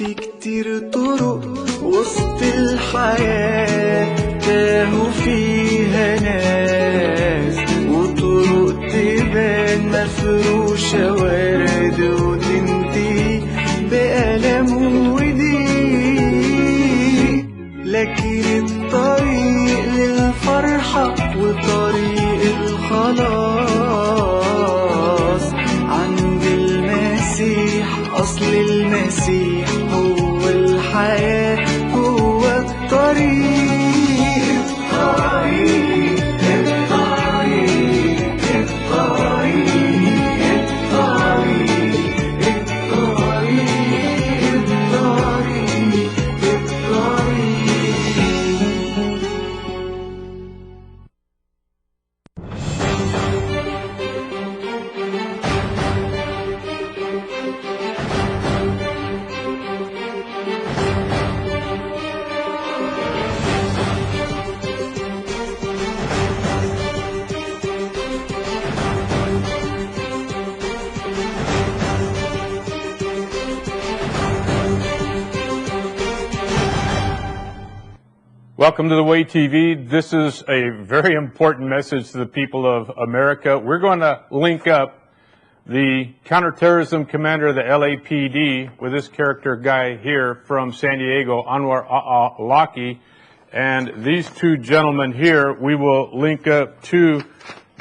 في كتير طرق وسط الحياة تاهوا فيها ناس، وطرق تبان مفروشة ورد وتنتهي بألم وضيق، لكن الطريق للفرحة وطريق الخلاص عند المسيح. أصل المسيح هو الحياة، هو الطريق. Welcome to the Way TV. This is a very important message to the people of America. We're going to link up the counterterrorism commander of the LAPD with this character guy here from San Diego, Anwar al-Awlaki, and these two gentlemen here we will link up to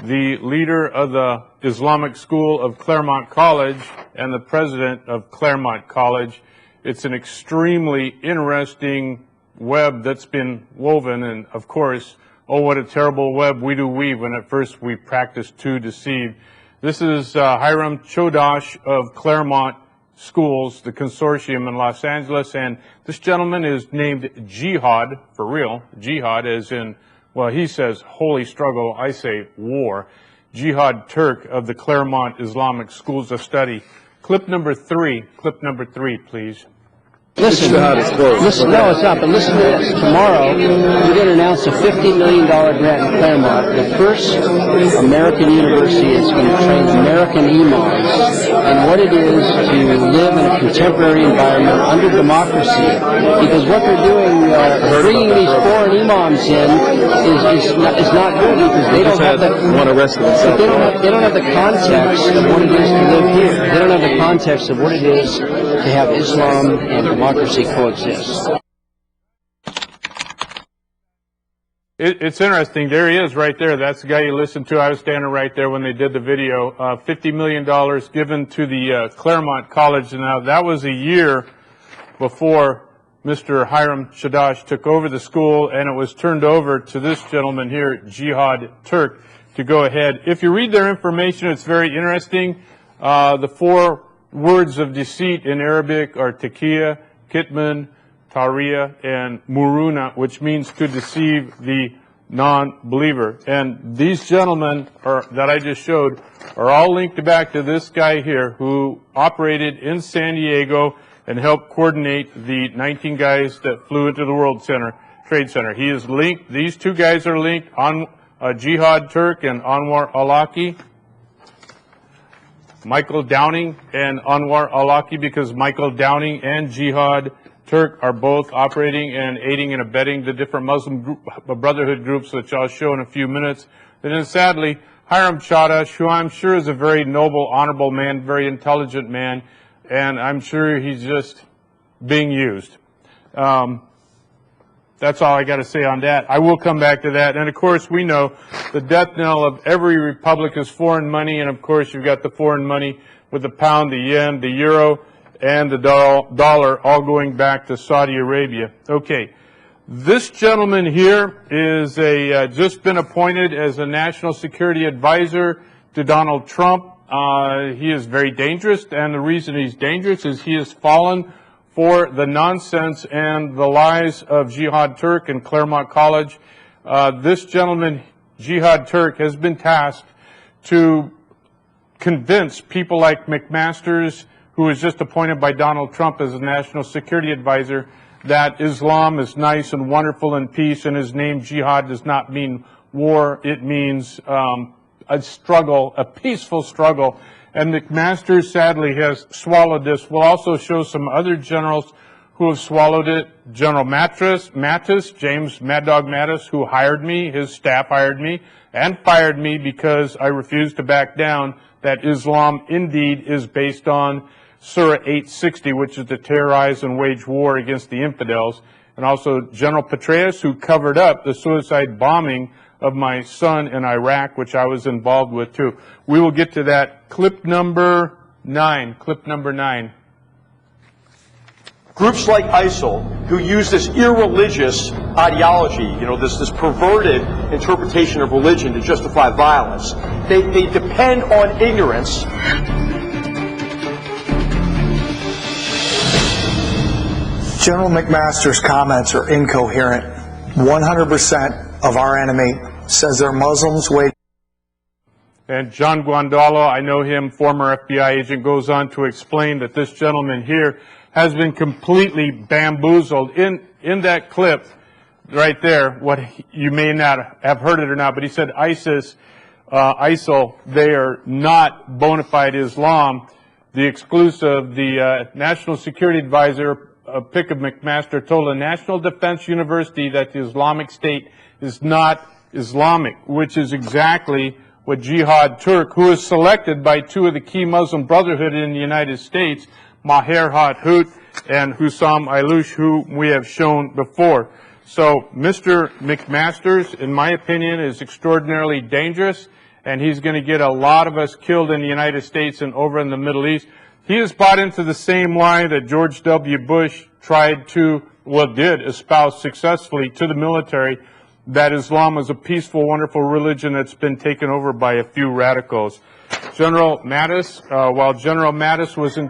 the leader of the Islamic School of Claremont College and the president of Claremont College. It's an extremely interesting web that's been woven, and of course, oh, what a terrible web we do weave when at first we practice to deceive. This is Hiram Chodosh of Claremont Schools, the consortium in Los Angeles, and this gentleman is named Jihad, for real, Jihad as in, well, he says holy struggle, I say war. Jihad Turk of the Claremont Islamic Schools of Study. Clip number three, please. Listen, no, it's not, but listen to this. Tomorrow, we're going to announce a $50 million grant in Claremont. The first American university is going to train American imams and what it is to live in a contemporary environment under democracy. Because what they're doing, bringing these foreign imams in is not good, because they don't have the they don't have the context of what it is to live here. They don't have the context of what it is to have Islam and democracy coexist. It's interesting. There he is right there. That's the guy you listened to. I was standing right there when they did the video. $50 million given to the Claremont College. Now, that was a year before Mr. Hiram Chodosh took over the school, and it was turned over to this gentleman here, Jihad Turk, to go ahead. If you read their information, it's very interesting. The four words of deceit in Arabic are taqiya, kitman, tariya, and muruna, which means to deceive the non-believer. And these gentlemen that I just showed are all linked back to this guy here who operated in San Diego and helped coordinate the 19 guys that flew into the World Trade Center. He is linked. These two guys are linked on Jihad Turk and Anwar al-Awlaki. Michael Downing and Anwar al-Awlaki, because Michael Downing and Jihad Turk are both operating and aiding and abetting the different Muslim brotherhood groups, which I'll show in a few minutes. And then sadly, Hiram Chodosh, who I'm sure is a very noble, honorable man, very intelligent man, and I'm sure he's just being used. That's all I got to say on that. I will come back to that. And of course, we know the death knell of every republic is foreign money. And of course, you've got the foreign money with the pound, the yen, the euro, and the dollar, all going back to Saudi Arabia. Okay. This gentleman here is just been appointed as a national security advisor to Donald Trump. He is very dangerous. And the reason he's dangerous is he has fallen for the nonsense and the lies of Jihad Turk and Claremont College. This gentleman, Jihad Turk, has been tasked to convince people like McMasters, who was just appointed by Donald Trump as a national security advisor, that Islam is nice and wonderful and peace, and his name Jihad does not mean war. It means a struggle, a peaceful struggle. And McMasters, sadly, has swallowed this. We'll also show some other generals who have swallowed it. General Mattis, James Mad Dog Mattis, who hired me, his staff hired me, and fired me because I refused to back down that Islam indeed is based on Surah 860, which is to terrorize and wage war against the infidels. And also General Petraeus, who covered up the suicide bombing of my son in Iraq, which I was involved with too. We will get to that. Clip number 9. Clip number 9. Groups like ISIL, who use this irreligious ideology, this perverted interpretation of religion to justify violence, they depend on ignorance. General McMasters' comments are incoherent. 100% of our enemy says they're Muslims. And John Guandolo, I know him, former FBI agent, goes on to explain that this gentleman here has been completely bamboozled. In that clip right there, what you may not have heard it or not, but he said ISIL, they are not bona fide Islam. The exclusive, the National Security Advisor, pick of McMaster, told a National Defense University that the Islamic State is not Islamic, which is exactly what Jihad Turk, who is selected by two of the key Muslim Brotherhood in the United States, Maher Hathout and Hussam Ayloush, who we have shown before. So Mr. McMasters, in my opinion, is extraordinarily dangerous, and he's going to get a lot of us killed in the United States and over in the Middle East. He has bought into the same lie that George W. Bush did espouse successfully to the military, that Islam is a peaceful, wonderful religion that's been taken over by a few radicals. General Mattis, while General Mattis was in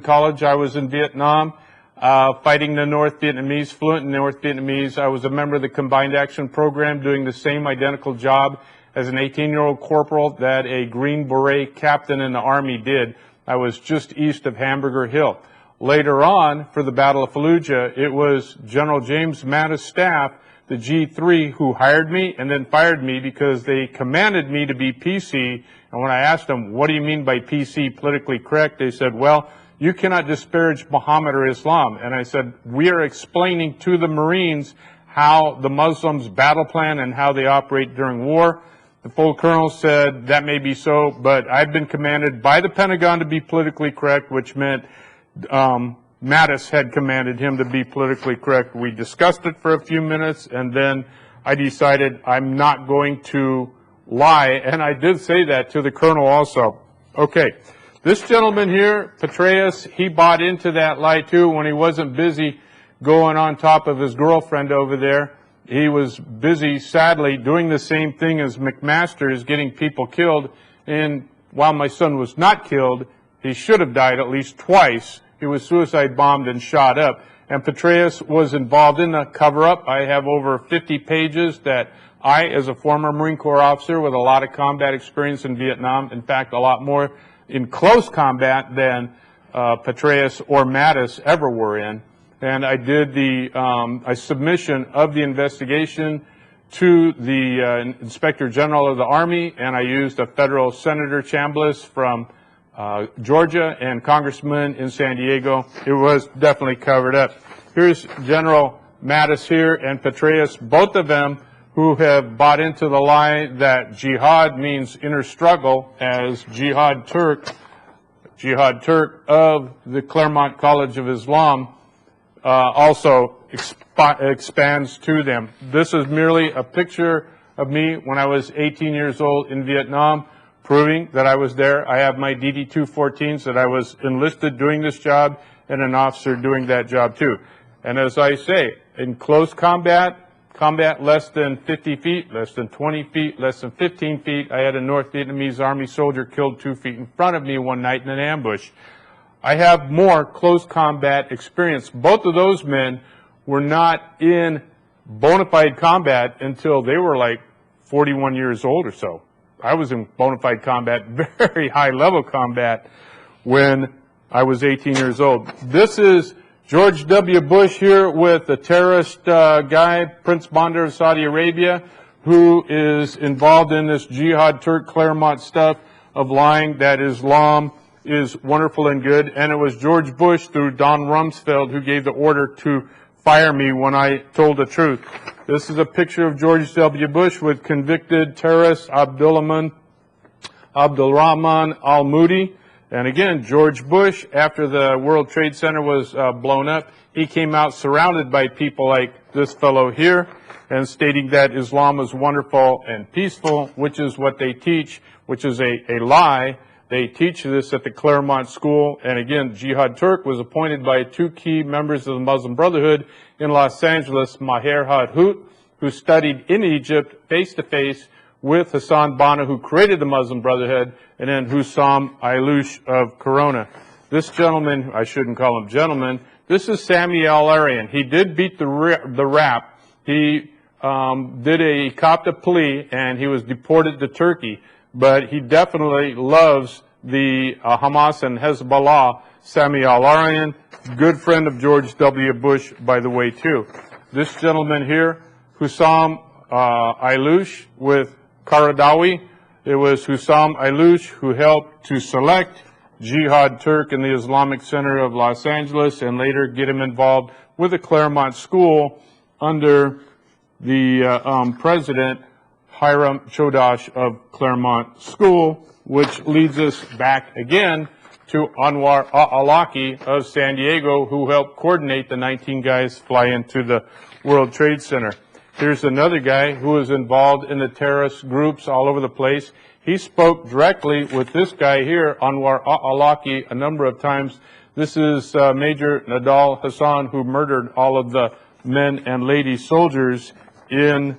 college, I was in Vietnam, fighting the North Vietnamese, fluent in North Vietnamese. I was a member of the Combined Action Program, doing the same identical job as an 18-year-old corporal that a Green Beret captain in the Army did. I was just east of Hamburger Hill. Later on, for the Battle of Fallujah, it was General James Mattis' staff, the G3, who hired me and then fired me because they commanded me to be PC. And when I asked them, what do you mean by PC, politically correct, they said, well, you cannot disparage Muhammad or Islam. And I said, we are explaining to the Marines how the Muslims battle plan and how they operate during war. The full colonel said, that may be so, but I've been commanded by the Pentagon to be politically correct, which meant Mattis had commanded him to be politically correct. We discussed it for a few minutes, and then I decided I'm not going to lie, and I did say that to the colonel also. Okay, this gentleman here, Petraeus, he bought into that lie too when he wasn't busy going on top of his girlfriend over there. He was busy, sadly, doing the same thing as McMasters, getting people killed. And while my son was not killed, he should have died at least twice. He was suicide bombed and shot up. And Petraeus was involved in the cover-up. I have over 50 pages that I, as a former Marine Corps officer with a lot of combat experience in Vietnam, in fact, a lot more in close combat than Petraeus or Mattis ever were in. And I did a submission of the investigation to the Inspector General of the Army, and I used a federal Senator Chambliss from Georgia and Congressman in San Diego. It was definitely covered up. Here's General Mattis here and Petraeus, both of them who have bought into the lie that jihad means inner struggle, as Jihad Turk of the Claremont College of Islam also expands to them. This is merely a picture of me when I was 18 years old in Vietnam, proving that I was there. I have my DD-214s, that I was enlisted doing this job and an officer doing that job too. And as I say, in close combat less than 50 feet, less than 20 feet, less than 15 feet, I had a North Vietnamese Army soldier killed 2 feet in front of me one night in an ambush. I have more close combat experience. Both of those men were not in bona fide combat until they were like 41 years old or so. I was in bona fide combat, very high level combat, when I was 18 years old. This is George W. Bush here with the terrorist guy, Prince Bandar of Saudi Arabia, who is involved in this Jihad Turk Claremont stuff of lying that Islam is wonderful and good. And it was George Bush through Don Rumsfeld who gave the order to fire me when I told the truth. This is a picture of George W. Bush with convicted terrorist Abdulrahman al-Moudi. And again, George Bush, after the World Trade Center was blown up, he came out surrounded by people like this fellow here and stating that Islam is wonderful and peaceful, which is what they teach, which is a lie. They teach this at the Claremont School. And again, Jihad Turk was appointed by two key members of the Muslim Brotherhood in Los Angeles, Maher Hadhout, who studied in Egypt face-to-face with Hassan Banna, who created the Muslim Brotherhood, and then Hussam Ayloush of Corona. This gentleman, I shouldn't call him gentleman, this is Sami al-Arian. He did beat the rap. He copped a plea, and he was deported to Turkey. But he definitely loves the Hamas and Hezbollah. Sami al-Arian, good friend of George W. Bush, by the way, too. This gentleman here, Hussam Ayloush with Qaradawi. It was Hussam Ayloush who helped to select Jihad Turk in the Islamic Center of Los Angeles and later get him involved with the Claremont School under the president, Hiram Chodash of Claremont School, which leads us back again to Anwar al-Awlaki of San Diego, who helped coordinate the 19 guys fly into the World Trade Center. Here's another guy who was involved in the terrorist groups all over the place. He spoke directly with this guy here, Anwar al-Awlaki, a number of times. This is Major Nadal Hassan, who murdered all of the men and lady soldiers in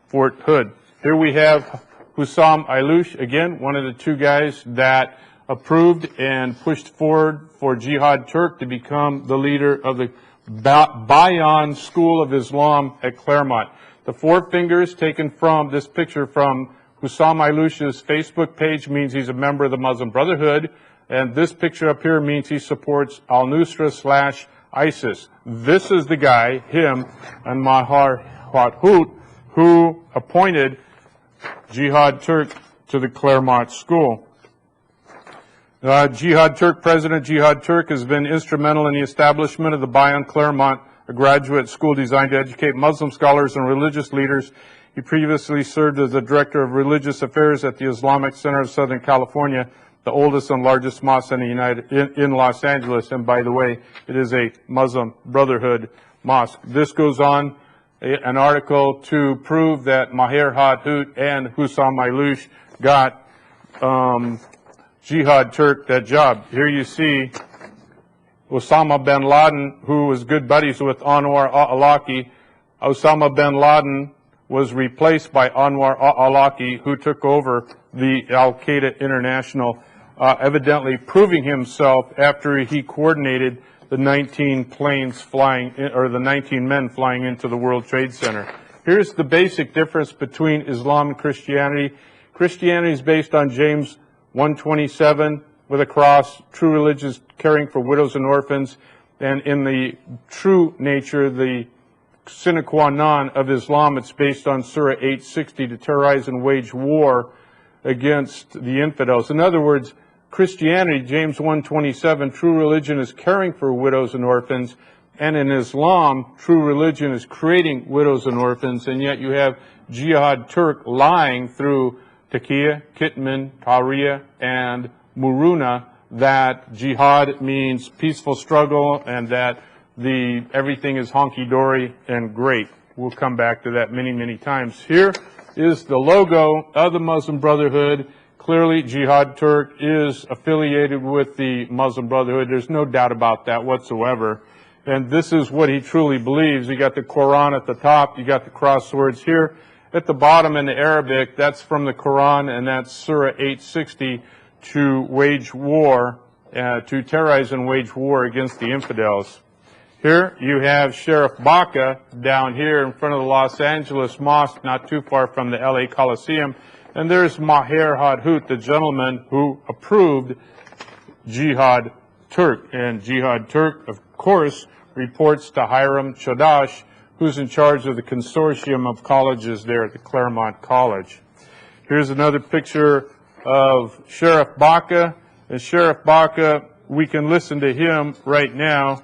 Fort Hood. Here we have Hussam Ayloush, again, one of the two guys that approved and pushed forward for Jihad Turk to become the leader of the Bayan School of Islam at Claremont. The four fingers taken from this picture from Hussam Ayloush's Facebook page means he's a member of the Muslim Brotherhood, and this picture up here means he supports al-Nusra / ISIS. This is the guy, him, and Maher Hadhout, who appointed Jihad Turk to the Claremont School. Jihad Turk, President Jihad Turk has been instrumental in the establishment of the Bayan Claremont, a graduate school designed to educate Muslim scholars and religious leaders. He previously served as the Director of Religious Affairs at the Islamic Center of Southern California, the oldest and largest mosque in Los Angeles. And by the way, it is a Muslim Brotherhood mosque. This goes on an article to prove that Maher Hadhout and Hussam Ayloush got Jihad Turk that job. Here you see Osama bin Laden, who was good buddies with Anwar al-Awlaki. Osama bin Laden was replaced by Anwar al-Awlaki, who took over the Al-Qaeda International, evidently proving himself after he coordinated the 19 planes flying, or the 19 men flying into the World Trade Center. Here's the basic difference between Islam and Christianity. Christianity is based on James 1:27 with a cross, true religion is caring for widows and orphans, and in the true nature, the sine qua non of Islam, it's based on Surah 860 to terrorize and wage war against the infidels. In other words, Christianity, James 1:27, true religion is caring for widows and orphans, and in Islam, true religion is creating widows and orphans, and yet you have Jihad Turk lying through Taqiyya, Kitman, Tariya, and Muruna that jihad means peaceful struggle and that everything is honky-dory and great. We'll come back to that many, many times. Here is the logo of the Muslim Brotherhood. Clearly, Jihad Turk is affiliated with the Muslim Brotherhood. There's no doubt about that whatsoever. And this is what he truly believes. You got the Quran at the top. You got the cross swords here. At the bottom in the Arabic, that's from the Quran, and that's Surah 860, to wage war, to terrorize and wage war against the infidels. Here you have Sheriff Baca down here in front of the Los Angeles Mosque, not too far from the LA Coliseum. And there's Maher Hadhout, the gentleman who approved Jihad Turk. And Jihad Turk, of course, reports to Hiram Chodash, who's in charge of the consortium of colleges there at the Claremont College. Here's another picture of Sheriff Baca. And Sheriff Baca, we can listen to him right now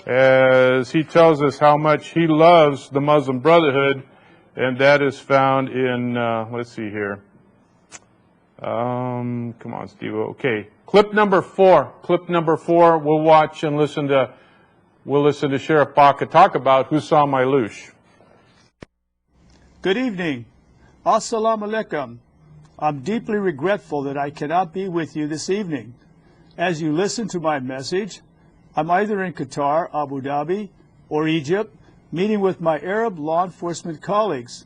as he tells us how much he loves the Muslim Brotherhood, and that is found in, let's see here. Come on, Steve. Okay, clip number 4. Clip number 4. We'll watch and listen to Sheriff Baca talk about Hussam Ayloush. Good evening. Assalamu alaikum. I'm deeply regretful that I cannot be with you this evening. As you listen to my message, I'm either in Qatar, Abu Dhabi, or Egypt, meeting with my Arab law enforcement colleagues.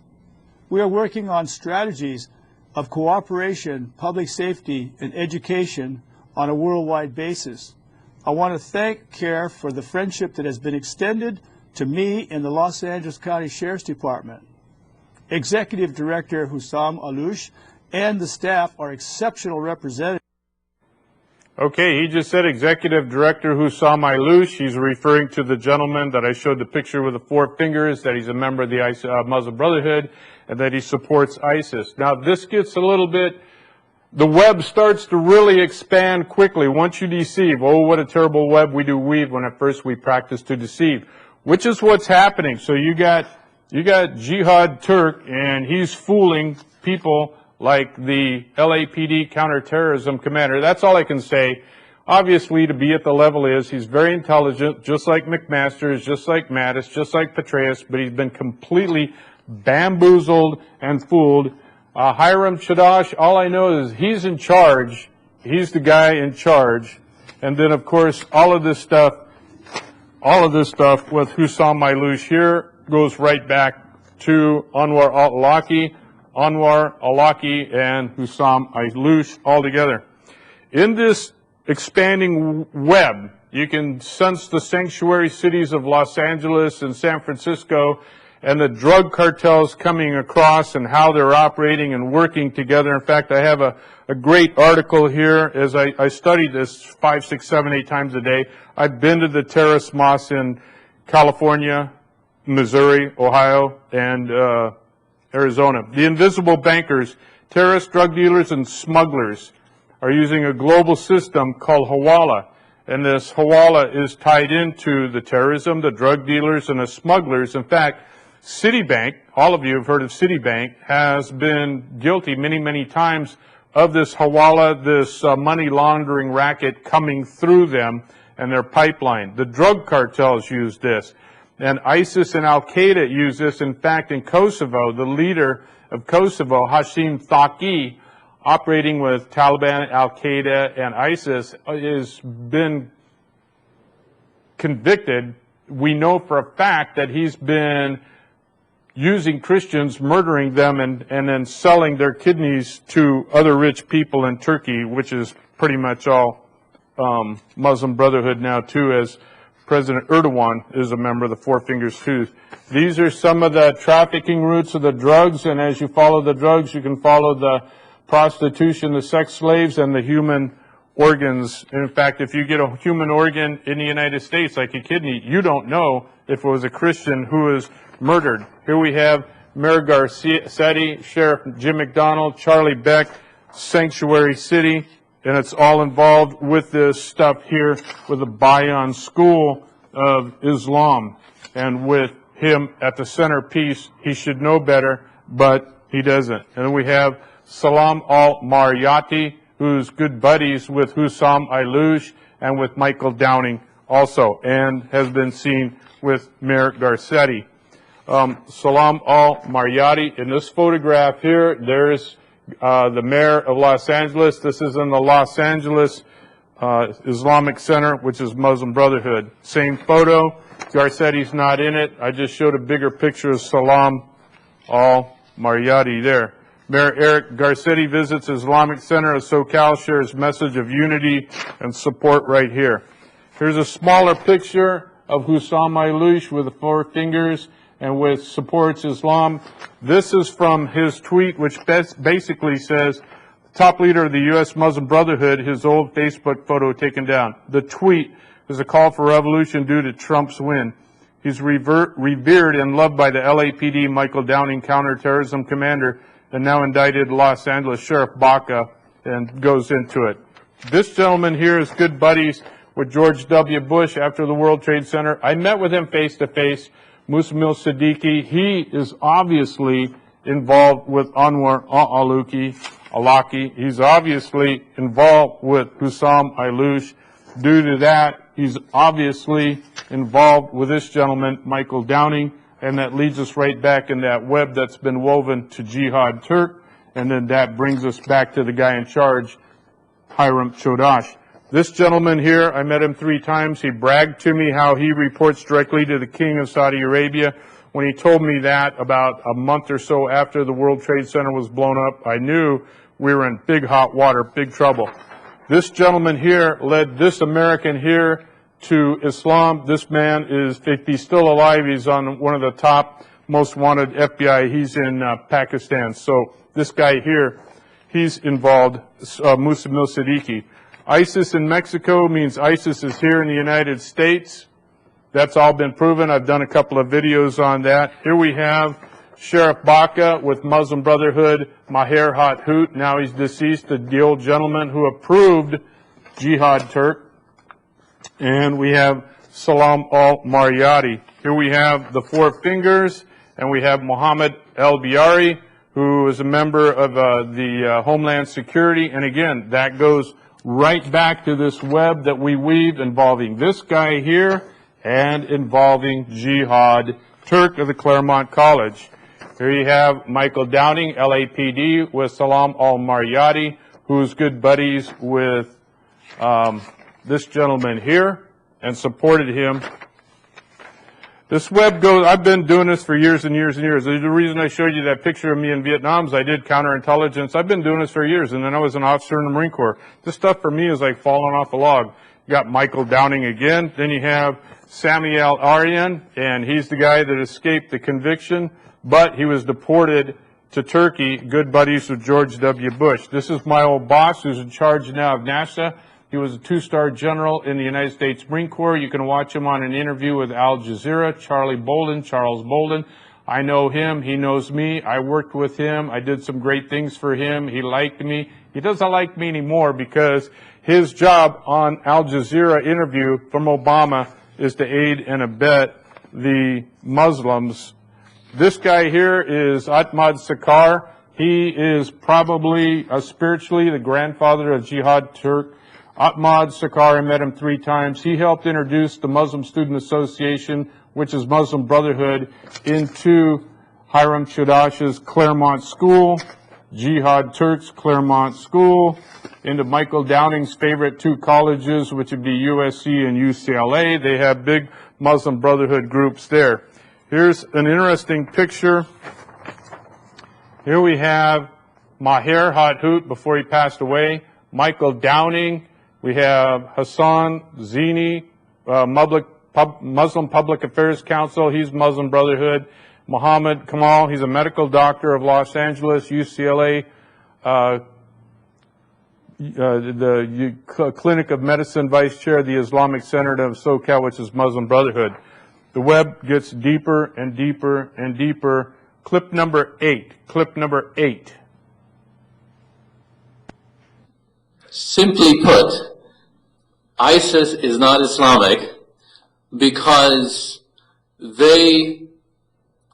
We are working on strategies of cooperation, public safety, and education on a worldwide basis. I want to thank CARE for the friendship that has been extended to me in the Los Angeles County Sheriff's Department. Executive Director Hussam Ayloush and the staff are exceptional representatives. Okay, he just said Executive Director Hussam Ayloush. He's referring to the gentleman that I showed the picture with the 4 fingers, that he's a member of the Muslim Brotherhood, and that he supports ISIS. Now, this gets a little bit, the web starts to really expand quickly once you deceive. Oh, what a terrible web we do weave when at first we practice to deceive, which is what's happening. So you got Jihad Turk, and he's fooling people like the LAPD counterterrorism commander. That's all I can say. Obviously, to be at the level he's very intelligent, just like McMasters, just like Mattis, just like Petraeus, but he's been completely bamboozled and fooled. Hiram Chadash, all I know is he's in charge. He's the guy in charge. And then, of course, all of this stuff with Hussam Ayloush here goes right back to Anwar al-Awlaki, and Hussam Ayloush all together. In this expanding web, you can sense the sanctuary cities of Los Angeles and San Francisco and the drug cartels coming across and how they're operating and working together. In fact, I have a great article here as I studied this 5, 6, 7, 8 times a day. I've been to the terrorist mosques in California, Missouri, Ohio, and Arizona. The invisible bankers, terrorists, drug dealers, and smugglers are using a global system called Hawala. And this Hawala is tied into the terrorism, the drug dealers, and the smugglers. In fact, Citibank, all of you have heard of Citibank, has been guilty many, many times of this Hawala, this money laundering racket coming through them and their pipeline. The drug cartels use this. And ISIS and al-Qaeda use this. In fact, in Kosovo, the leader of Kosovo, Hashim Thaqi, operating with Taliban, al-Qaeda, and ISIS, has been convicted. We know for a fact that he's been using Christians, murdering them, and then selling their kidneys to other rich people in Turkey, which is pretty much all Muslim Brotherhood now, too, as President Erdogan is a member of the Four Fingers Tooth. These are some of the trafficking routes of the drugs, and as you follow the drugs, you can follow the prostitution, the sex slaves, and the human organs. In fact, if you get a human organ in the United States, like a kidney, you don't know if it was a Christian who was murdered. Here we have Mayor Garcetti, Sheriff Jim McDonald, Charlie Beck, Sanctuary City, and it's all involved with this stuff here with the Bayan School of Islam. And with him at the centerpiece, he should know better, but he doesn't. And then we have Salam al-Mariyati, who's good buddies with Hussam Ayloush and with Michael Downing also, and has been seen with Mayor Garcetti. Salam al-Mariyati, in this photograph here, there's the mayor of Los Angeles. This is in the Los Angeles Islamic Center, which is Muslim Brotherhood. Same photo. Garcetti's not in it. I just showed a bigger picture of Salam al-Mariyati there. Mayor Eric Garcetti visits Islamic Center of SoCal, shares message of unity and support right here. Here's a smaller picture of Hussam Ayloush with the four fingers and with supports Islam. This is from his tweet, which basically says, top leader of the U.S. Muslim Brotherhood, his old Facebook photo taken down. The tweet is a call for revolution due to Trump's win. He's revered and loved by the LAPD Michael Downing counterterrorism commander and now indicted Los Angeles Sheriff Baca, and goes into it. This gentleman here is good buddies with George W. Bush after the World Trade Center. I met with him face to face. Mustamil Siddiqui, he is obviously involved with Anwar al-Awlaki. He's obviously involved with Hussam Ayloush. Due to that, he's obviously involved with this gentleman, Michael Downing, and that leads us right back in that web that's been woven to Jihad Turk, and then that brings us back to the guy in charge, Hiram Chodash. This gentleman here, I met him 3 times. He bragged to me how he reports directly to the King of Saudi Arabia. When he told me that about a month or so after the World Trade Center was blown up, I knew we were in big hot water, big trouble. This gentleman here led this American here to Islam. This man is, if he's still alive, he's on one of the top most wanted FBI. He's in Pakistan. So this guy here, he's involved, Mustamil Siddiqui. ISIS in Mexico means ISIS is here in the United States. That's all been proven. I've done a couple of videos on that. Here we have Sheriff Baca with Muslim Brotherhood, Maher Hathout. Now he's deceased, the old gentleman who approved Jihad Turk. And we have Salam al-Mariyati. Here we have the Four Fingers, and we have Mohammed el-Biari, who is a member of the Homeland Security. And again, that goes right back to this web that we weave involving this guy here and involving Jihad Turk of the Claremont College. Here you have Michael Downing, LAPD, with Salam al-Mariyati, who's good buddies with this gentleman here and supported him. This web goes, I've been doing this for years and years and years. The reason I showed you that picture of me in Vietnam is I did counterintelligence. I've been doing this for years, and then I was an officer in the Marine Corps. This stuff for me is like falling off a log. You got Michael Downing again. Then you have Sami al-Aryan, and he's the guy that escaped the conviction, but he was deported to Turkey, good buddies with George W. Bush. This is my old boss who's in charge now of NASA. He was a 2-star general in the United States Marine Corps. You can watch him on an interview with Al Jazeera, Charles Bolden. I know him. He knows me. I worked with him. I did some great things for him. He liked me. He doesn't like me anymore because his job on Al Jazeera interview from Obama is to aid and abet the Muslims. This guy here is Ahmad Sakar. He is probably spiritually the grandfather of Jihad Turk. Ahmad Sakar, I met him 3 times. He helped introduce the Muslim Student Association, which is Muslim Brotherhood, into Hiram Chodash's Claremont School, Jihad Turk's Claremont School, into Michael Downing's favorite 2 colleges, which would be USC and UCLA. They have big Muslim Brotherhood groups there. Here's an interesting picture. Here we have Maher Hathout before he passed away, Michael Downing. We have Hassan Zini, Muslim Public Affairs Council. He's Muslim Brotherhood. Muhammad Kamal, he's a medical doctor of Los Angeles, UCLA, the Clinic of Medicine Vice Chair of the Islamic Center of SoCal, which is Muslim Brotherhood. The web gets deeper and deeper and deeper. Clip number 8. Simply put, ISIS is not Islamic because they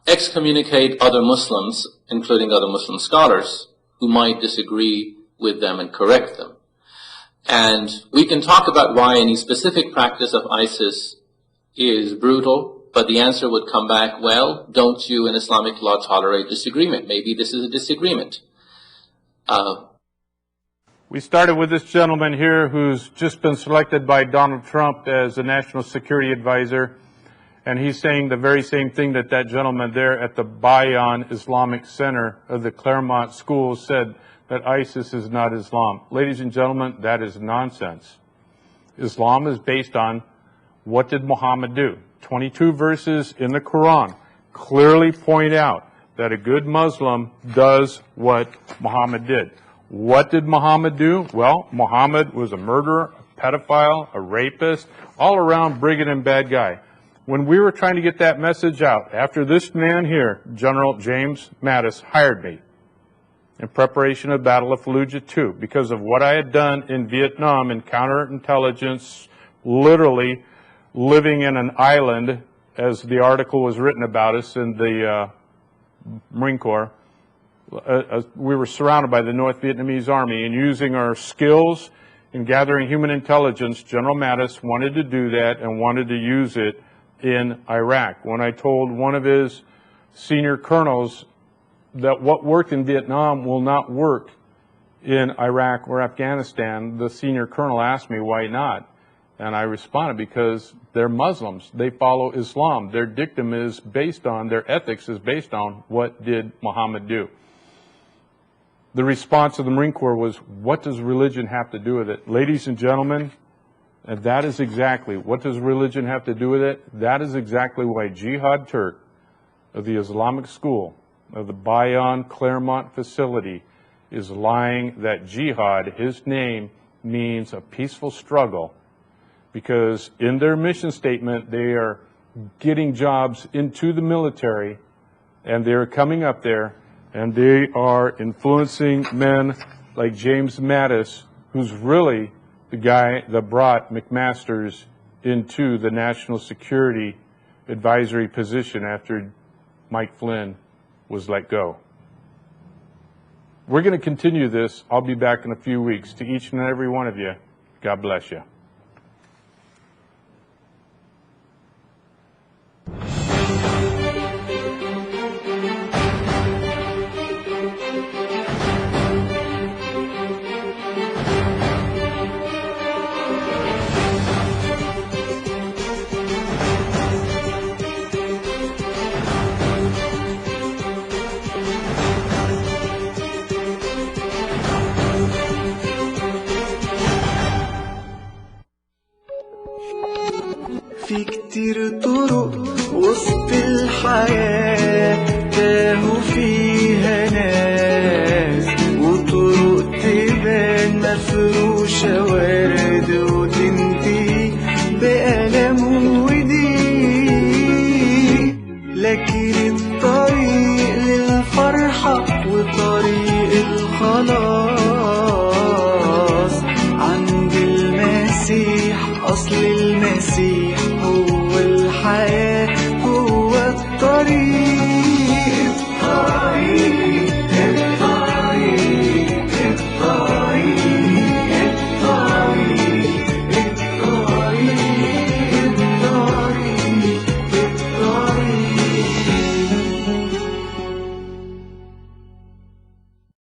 excommunicate other Muslims, including other Muslim scholars, who might disagree with them and correct them. And we can talk about why any specific practice of ISIS is brutal, but the answer would come back, well, don't you in Islamic law tolerate disagreement? Maybe this is a disagreement. We started with this gentleman here who's just been selected by Donald Trump as a national security advisor, and he's saying the very same thing that that gentleman there at the Bayan Islamic Center of the Claremont School said, that ISIS is not Islam. Ladies and gentlemen, that is nonsense. Islam is based on what did Muhammad do? 22 verses in the Quran clearly point out that a good Muslim does what Muhammad did. What did Muhammad do? Well, Muhammad was a murderer, a pedophile, a rapist, all around brigand and bad guy. when we were trying to get that message out, after this man here, General James Mattis, hired me in preparation of the Battle of Fallujah II, because of what I had done in Vietnam in counterintelligence, literally living in an island, as the article was written about us in the Marine Corps. We were surrounded by the North Vietnamese Army, and using our skills in gathering human intelligence, General Mattis wanted to do that and wanted to use it in Iraq. When I told one of his senior colonels that what worked in Vietnam will not work in Iraq or Afghanistan, the senior colonel asked me why not. And I responded, because they're Muslims. They follow Islam. Their dictum is based on, their ethics is based on what did Muhammad do. The response of the Marine Corps was, what does religion have to do with it? Ladies and gentlemen, and that is exactly, what does religion have to do with it? That is exactly why Jihad Turk of the Islamic School of the Bayan Claremont facility is lying that jihad, his name, means a peaceful struggle, because in their mission statement they are getting jobs into the military, and they're coming up there and they are influencing men like James Mattis, who's really the guy that brought McMasters into the national security advisory position after Mike Flynn was let go. We're going to continue this. I'll be back in a few weeks. To each and every one of you, God bless you. في كتير طرق وسط الحياة تاهوا فيها ناس